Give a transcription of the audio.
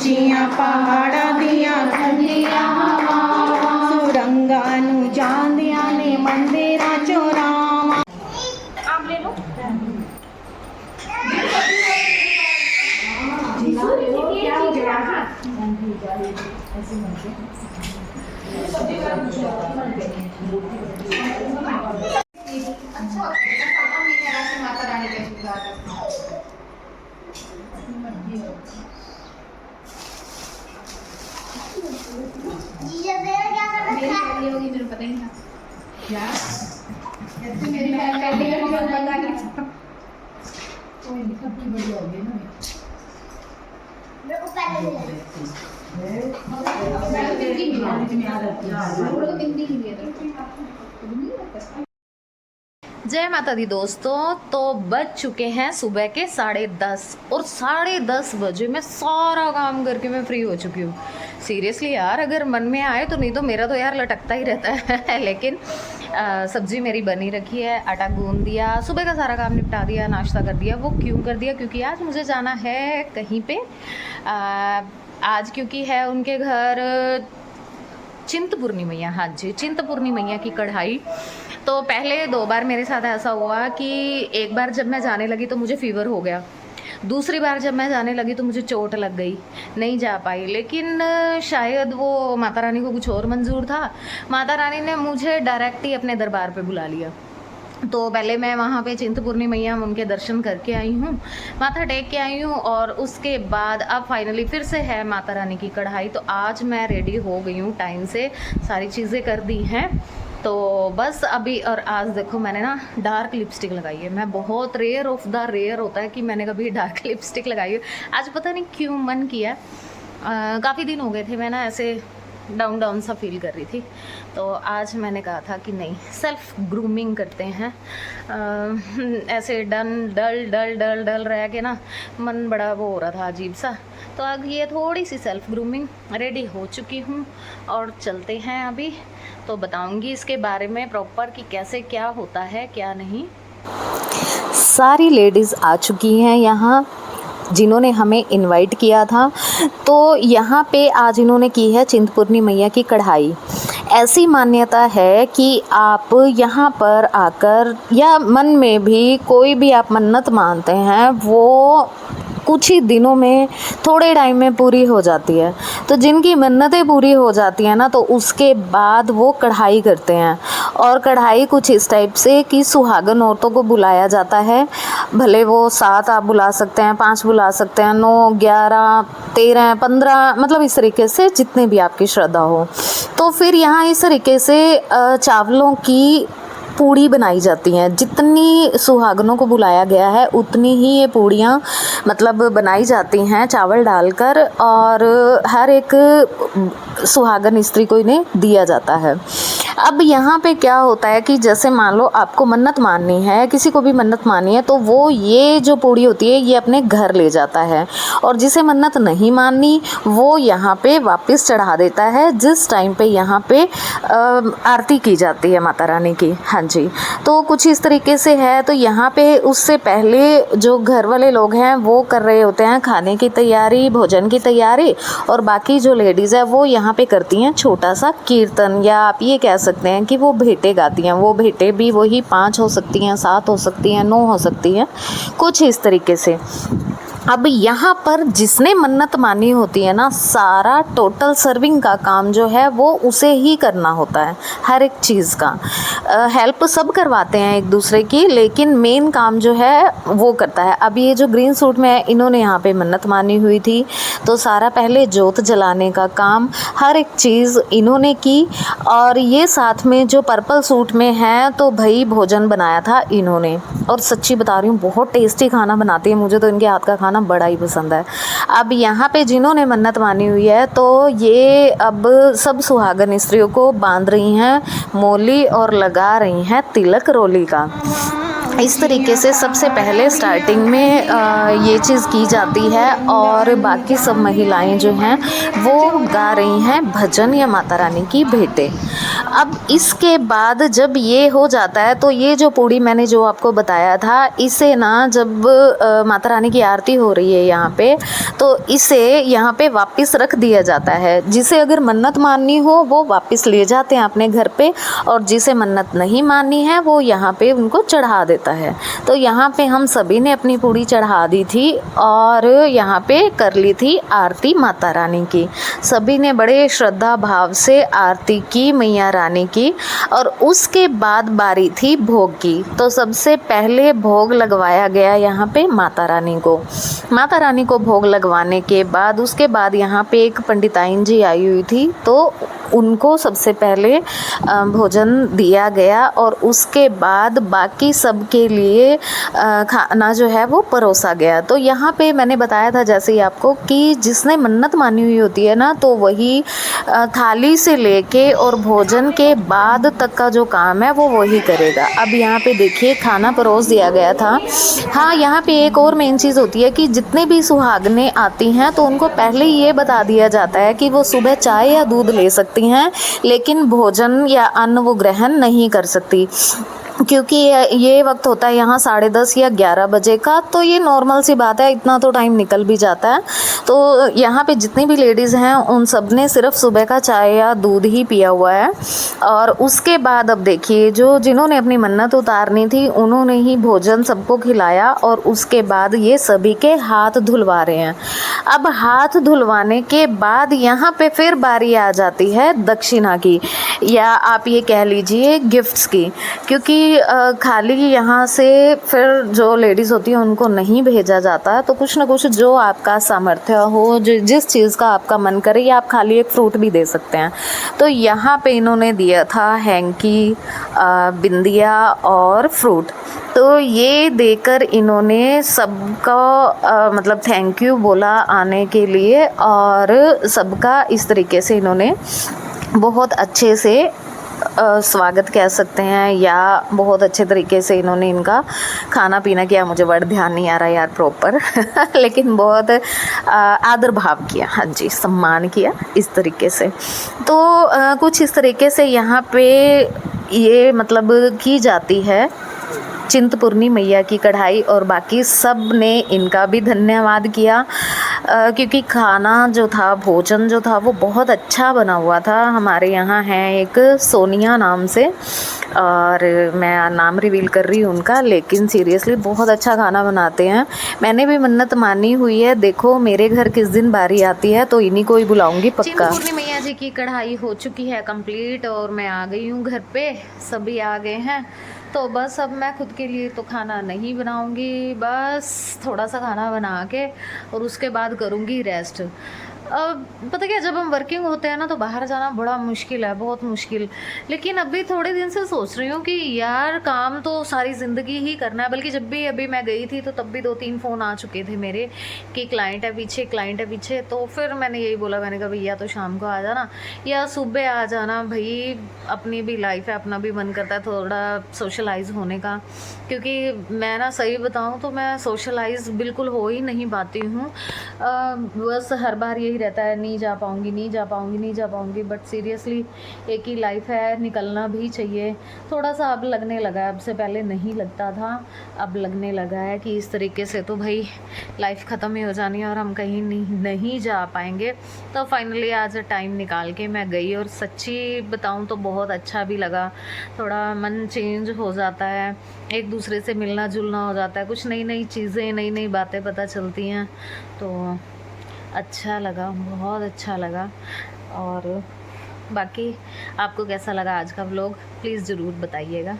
ਉੱਚੀਆਂ ਪਹਾੜਾਂ ਦੀਆਂ ਠੰਡੀਆਂ ਹਵਾਵਾਂ ਸੁਰੰਗਾਂ ਨੂੰ ਜਾਂਦੀਆਂ ਨੇ ਮੰਦਿਰਾਂ ਚੋਰਾਵਾਂ। ਆਪ ਲੈ ਲਓ। अच्छा माता रानी का श्रृंगार होगी मेरे पता ही था क्या मेरी बहन कोई दिक्कत नहीं बड़ी होगी ना मेरे को जय माता दी दोस्तों। तो बज चुके हैं सुबह के 10:30 और 10:30 बजे मैं सारा काम करके मैं फ्री हो चुकी हूँ। सीरियसली यार, अगर मन में आए तो, नहीं तो मेरा तो यार लटकता ही रहता है लेकिन सब्जी मेरी बनी रखी है, आटा गूंद दिया, सुबह का सारा काम निपटा दिया, नाश्ता कर दिया। वो क्यों कर दिया? क्योंकि आज मुझे जाना है कहीं पे। आज क्योंकि है उनके घर चिंतपूर्णी मैया, हाँ जी, चिंतपूर्णी मैया की कढ़ाई। तो पहले 2 बार मेरे साथ ऐसा हुआ कि एक बार जब मैं जाने लगी तो मुझे फीवर हो गया, दूसरी बार जब मैं जाने लगी तो मुझे चोट लग गई, नहीं जा पाई। लेकिन शायद वो माता रानी को कुछ और मंजूर था। माता रानी ने मुझे डायरेक्ट ही अपने दरबार पे बुला लिया। तो पहले मैं वहाँ पे चिंतपूर्णी मैया उनके दर्शन करके आई हूँ, माथा टेक के आई हूँ, और उसके बाद अब फाइनली फिर से है माता रानी की कढ़ाई। तो आज मैं रेडी हो गई हूँ टाइम से, सारी चीज़ें कर दी हैं। तो बस अभी, और आज देखो मैंने ना डार्क लिपस्टिक लगाई है। मैं बहुत रेयर ऑफ द रेयर होता है कि मैंने कभी डार्क लिपस्टिक लगाई है। आज पता नहीं क्यों मन किया, काफ़ी दिन हो गए थे मैं ना ऐसे डाउन डाउन सा फील कर रही थी। तो आज मैंने कहा था कि नहीं, सेल्फ ग्रूमिंग करते हैं। ऐसे डल रह के ना मन बड़ा वो हो रहा था, अजीब सा। तो अब ये थोड़ी सी सेल्फ ग्रूमिंग रेडी हो चुकी हूँ और चलते हैं अभी। तो बताऊंगी इसके बारे में प्रॉपर कि कैसे क्या होता है क्या नहीं। सारी लेडीज़ आ चुकी हैं यहाँ जिन्होंने हमें इनवाइट किया था। तो यहाँ पे आज इन्होंने की है चिंतपूर्णी मैया की कढ़ाई। ऐसी मान्यता है कि आप यहाँ पर आकर या मन में भी कोई भी आप मन्नत मानते हैं, वो कुछ ही दिनों में, थोड़े टाइम में पूरी हो जाती है। तो जिनकी मन्नतें पूरी हो जाती हैं ना, तो उसके बाद वो कढ़ाई करते हैं। और कढ़ाई कुछ इस टाइप से कि सुहागन औरतों को बुलाया जाता है। भले वो 7 आप बुला सकते हैं, 5 बुला सकते हैं, 9, 11, 13, 15, मतलब इस तरीके से जितने भी आपकी श्रद्धा हो। तो फिर यहाँ इस तरीके से चावलों की पूड़ी बनाई जाती हैं। जितनी सुहागनों को बुलाया गया है उतनी ही ये पूड़ियाँ मतलब बनाई जाती हैं चावल डालकर, और हर एक सुहागन स्त्री को इन्हें दिया जाता है। अब यहाँ पे क्या होता है कि जैसे मान लो आपको मन्नत माननी है, किसी को भी मन्नत माननी है, तो वो ये जो पूड़ी होती है ये अपने घर ले जाता है, और जिसे मन्नत नहीं माननी वो यहाँ पे वापस चढ़ा देता है, जिस टाइम पे यहाँ पे आरती की जाती है माता रानी की। हाँ जी, तो कुछ इस तरीके से है। तो यहाँ पे उससे पहले जो घर वाले लोग हैं वो कर रहे होते हैं खाने की तैयारी, भोजन की तैयारी, और बाकी जो लेडीज़ है वो यहाँ पे करती हैं छोटा सा कीर्तन, या आप ये कह सकते हैं कि वो भेंटे गाती हैं। वो भेंटे भी वही 5 हो सकती हैं, 7 हो सकती हैं, 9 हो सकती हैं, कुछ इस तरीके से। अब यहाँ पर जिसने मन्नत मानी होती है ना, सारा टोटल सर्विंग का काम जो है वो उसे ही करना होता है, हर एक चीज़ का। हेल्प सब करवाते हैं एक दूसरे की, लेकिन मेन काम जो है वो करता है। अब ये जो ग्रीन सूट में है, इन्होंने यहाँ पे मन्नत मानी हुई थी, तो सारा पहले जोत जलाने का काम, हर एक चीज़ इन्होंने की। और ये साथ में जो पर्पल सूट में है, तो भाई भोजन बनाया था इन्होंने। और सच्ची बता रही हूँ, बहुत टेस्टी खाना बनाती है, मुझे तो इनके हाथ का खाना बड़ा ही पसंद है। अब यहाँ पे जिन्होंने मन्नत मानी हुई है, तो ये अब सब सुहागन स्त्रियों को बांध रही हैं मोली और लगा रही हैं तिलक रोली का। इस तरीके से सबसे पहले स्टार्टिंग में ये चीज़ की जाती है और बाकी सब महिलाएं जो हैं वो गा रही हैं भजन या माता रानी की भेंटें। अब इसके बाद जब ये हो जाता है तो ये जो पूड़ी मैंने जो आपको बताया था, इसे ना जब माता रानी की आरती हो रही है यहाँ पे, तो इसे यहाँ पे वापस रख दिया जाता है। जिसे अगर मन्नत माननी हो वो वापस ले जाते हैं अपने घर पे, और जिसे मन्नत नहीं माननी है वो यहाँ पे उनको चढ़ा देता है। तो यहाँ पे हम सभी ने अपनी पूड़ी चढ़ा दी थी और यहाँ पे कर ली थी आरती माता रानी की। सभी ने बड़े श्रद्धा भाव से आरती की मैया रानी की, और उसके बाद बारी थी भोग की। तो सबसे पहले भोग लगवाया गया यहाँ पे माता रानी को। माता रानी को भोग लगवाने के बाद उसके बाद यहाँ पे एक पंडिताइन जी आई हुई थी, तो उनको सबसे पहले भोजन दिया गया और उसके बाद बाकी सब के लिए खाना जो है वो परोसा गया। तो यहाँ पे मैंने बताया था जैसे ही आपको कि जिसने मन्नत मानी हुई होती है ना, तो वही थाली से लेके और भोजन के बाद तक का जो काम है वो वही करेगा। अब यहाँ पे देखिए खाना परोस दिया गया था। हाँ, यहाँ पे एक और मेन चीज़ होती है कि जितने भी सुहागनें आती हैं तो उनको पहले ये बता दिया जाता है कि वो सुबह चाय या दूध ले सकती हैं, लेकिन भोजन या अन्न वो ग्रहण नहीं कर सकती, क्योंकि ये वक्त होता है यहाँ 10:30 या 11 बजे का। तो ये नॉर्मल सी बात है, इतना तो टाइम निकल भी जाता है। तो यहाँ पे जितनी भी लेडीज़ हैं उन सब ने सिर्फ सुबह का चाय या दूध ही पिया हुआ है। और उसके बाद अब देखिए जिन्होंने अपनी मन्नत उतारनी थी उन्होंने ही भोजन सबको खिलाया, और उसके बाद ये सभी के हाथ धुलवा रहे हैं। अब हाथ धुलवाने के बाद यहाँ पे फिर बारी आ जाती है दक्षिणा की, या आप ये कह लीजिए गिफ्ट्स की, क्योंकि खाली यहाँ से फिर जो लेडीज़ होती हैं उनको नहीं भेजा जाता। तो कुछ ना कुछ जो आपका सामर्थ्य हो, जिस चीज़ का आपका मन करे, या आप खाली एक फ्रूट भी दे सकते हैं। तो यहाँ पे इन्होंने दिया था हैंकी, बिंदिया और फ्रूट। तो ये देकर इन्होंने सबका मतलब थैंक यू बोला आने के लिए, और सबका इस तरीके से इन्होंने बहुत अच्छे से स्वागत कह सकते हैं, या बहुत अच्छे तरीके से इन्होंने इनका खाना पीना किया। मुझे वर्ड ध्यान नहीं आ रहा यार प्रॉपर लेकिन बहुत आदर भाव किया, हाँ जी, सम्मान किया इस तरीके से। तो कुछ इस तरीके से यहाँ पे ये मतलब की जाती है चिंतपूर्णी मैया की कढ़ाई, और बाकी सब ने इनका भी धन्यवाद किया, क्योंकि खाना जो था, भोजन जो था वो बहुत अच्छा बना हुआ था। हमारे यहाँ है एक सोनिया नाम से, और मैं नाम रिवील कर रही हूँ उनका, लेकिन सीरियसली बहुत अच्छा खाना बनाते हैं। मैंने भी मन्नत मानी हुई है, देखो मेरे घर किस दिन बारी आती है तो इन्हीं को ही बुलाऊंगी पक्का। चिंतपूर्णी मैया जी की कढ़ाई हो चुकी है कंप्लीट, और मैं आ गई हूँ घर पे, सभी आ गए हैं। तो बस अब मैं खुद के लिए तो खाना नहीं बनाऊंगी, बस थोड़ा सा खाना बना के और उसके बाद करूंगी रेस्ट। अब पता क्या, जब हम वर्किंग होते हैं ना तो बाहर जाना बड़ा मुश्किल है, बहुत मुश्किल। लेकिन अभी थोड़े दिन से सोच रही हूँ कि यार काम तो सारी ज़िंदगी ही करना है। बल्कि जब भी अभी मैं गई थी तो तब भी 2-3 फ़ोन आ चुके थे मेरे कि क्लाइंट है पीछे, क्लाइंट है पीछे। तो फिर मैंने यही बोला, मैंने कहा भैया तो शाम को आ जाना या सुबह आ जाना भाई, अपनी भी लाइफ है, अपना भी मन करता है थोड़ा सोशलाइज़ होने का। क्योंकि मैं ना सही बताऊँ तो मैं सोशलाइज़ बिल्कुल हो ही नहीं पाती हूँ। बस हर बार यही रहता है, नहीं जा पाऊँगी, नहीं जा पाऊँगी, नहीं जा पाऊँगी। बट सीरियसली एक ही लाइफ है, निकलना भी चाहिए। थोड़ा सा अब लगने लगा है, अब से पहले नहीं लगता था, अब लगने लगा है कि इस तरीके से तो भाई लाइफ ख़त्म ही हो जानी है और हम कहीं नहीं जा पाएंगे। तो फाइनली आज टाइम निकाल के मैं गई, और सच्ची बताऊँ तो बहुत अच्छा भी लगा। थोड़ा मन चेंज हो जाता है, एक दूसरे से मिलना जुलना हो जाता है, कुछ नई नई चीज़ें, नई नई बातें पता चलती हैं। तो अच्छा लगा, बहुत अच्छा लगा। और बाकी आपको कैसा लगा आज का व्लॉग, प्लीज़ ज़रूर बताइएगा।